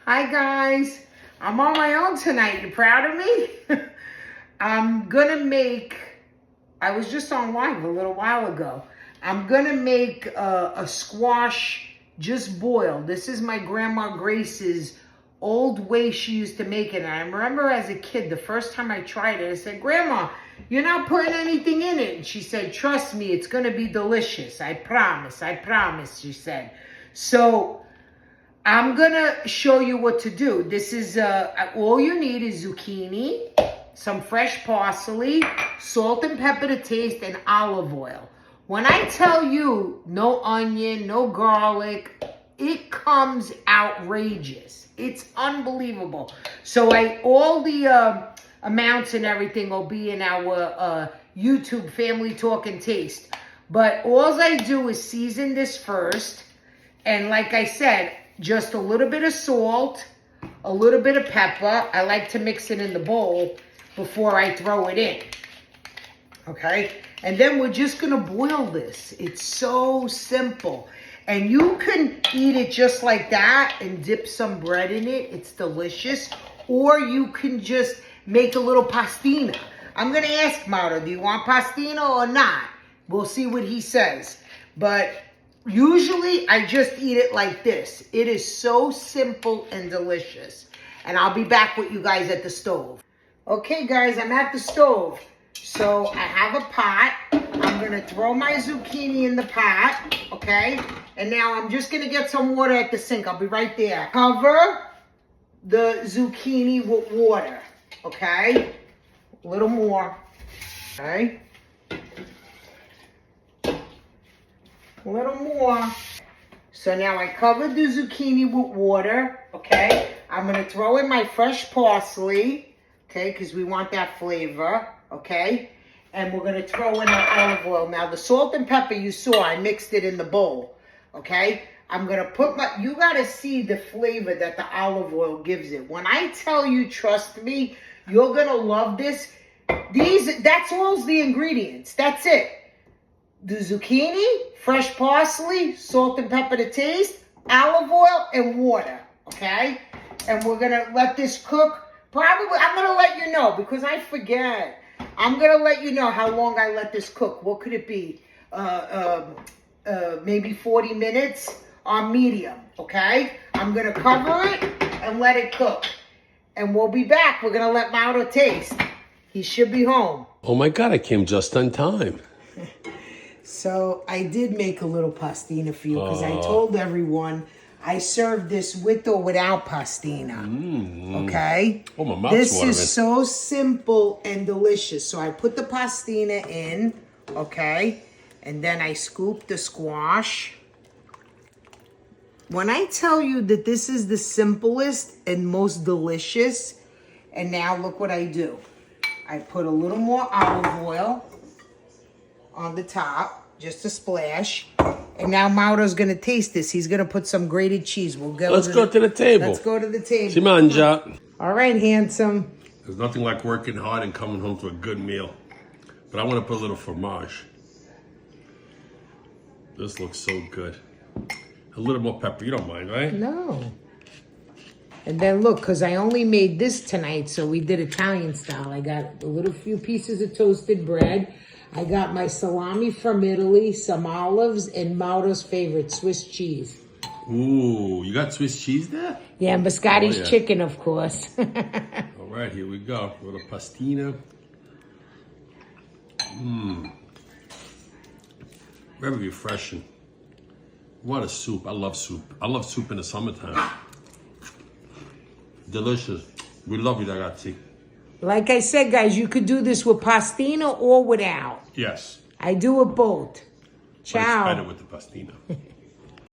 Hi guys, I'm on my own tonight. You proud of me? I'm gonna make, I was just on live a little while ago. I'm gonna make a squash just boiled. This is my grandma Grace's old way she used to make it. And I remember as a kid, the first time I tried it, I said, Grandma, you're not putting anything in it. And she said, trust me, it's gonna be delicious. I promise, she said. So I'm gonna show you what to do. This is, all you need is zucchini, some fresh parsley, salt and pepper to taste, and olive oil. When I tell you no onion, no garlic, it comes outrageous. It's unbelievable. So all the amounts and everything will be in our YouTube Family Talk and Taste. But all I do is season this first. And like I said, just a little bit of salt, a little bit of pepper. I like to mix it in the bowl before I throw it in. Okay? And then we're just going to boil this. It's so simple. And you can eat it just like that and dip some bread in it. It's delicious. Or you can just make a little pastina. I'm going to ask Mauro, do you want pastina or not? We'll see what he says. But usually I just eat it like this. It is so simple and delicious. And I'll be back with you guys at the stove. Okay, guys, I'm at the stove. So I have a pot. I'm going to throw my zucchini in the pot, okay? And now I'm just going to get some water at the sink. I'll be right there. Cover the zucchini with water, okay? A little more, okay? A little more. So now I covered the zucchini with water, okay? I'm going to throw in my fresh parsley, okay, because we want that flavor, okay? And we're going to throw in our olive oil. Now, the salt and pepper you saw, I mixed it in the bowl, okay? I'm going to put my, you got to see the flavor that the olive oil gives it. When I tell you, trust me, you're going to love this. That's all the ingredients. That's it. The zucchini, fresh parsley, salt and pepper to taste, olive oil, and water, okay? And we're going to let this cook. Probably, I'm going to let you know because I forget. I'm going to let you know how long I let this cook. What could it be? Maybe 40 minutes on medium, okay? I'm going to cover it and let it cook. And we'll be back. We're going to let Mauro taste. He should be home. Oh my God, I came just on time. So I did make a little pastina for you because I told everyone I serve this with or without pastina. Okay? Oh, my mouth's This watering. is so simple and delicious. So I put the pastina in, okay? And then I scoop the squash. When I tell you that this is the simplest and most delicious, and now look what I do. I put a little more olive oil on the top, just a splash. And now Mauro's going to taste this. He's going to put some grated cheese. Let's go to the table. Let's go to the table. Si mangia. All right, handsome. There's nothing like working hard and coming home to a good meal. But I want to put a little fromage. This looks so good. A little more pepper. You don't mind, right? No. And then look, because I only made this tonight, so we did Italian style. I got a few pieces of toasted bread. I got my salami from Italy, some olives, and Mauro's favorite, Swiss cheese. Ooh, you got Swiss cheese there? Yeah, and Biscotti's chicken, of course. All right, here we go. A little pastina. Very refreshing. What a soup. I love soup. I love soup in the summertime. Delicious. We love you, ragazzi. Like I said, guys, you could do this with pastina or without. Yes. I do it both. But Ciao. it's better with the pastina.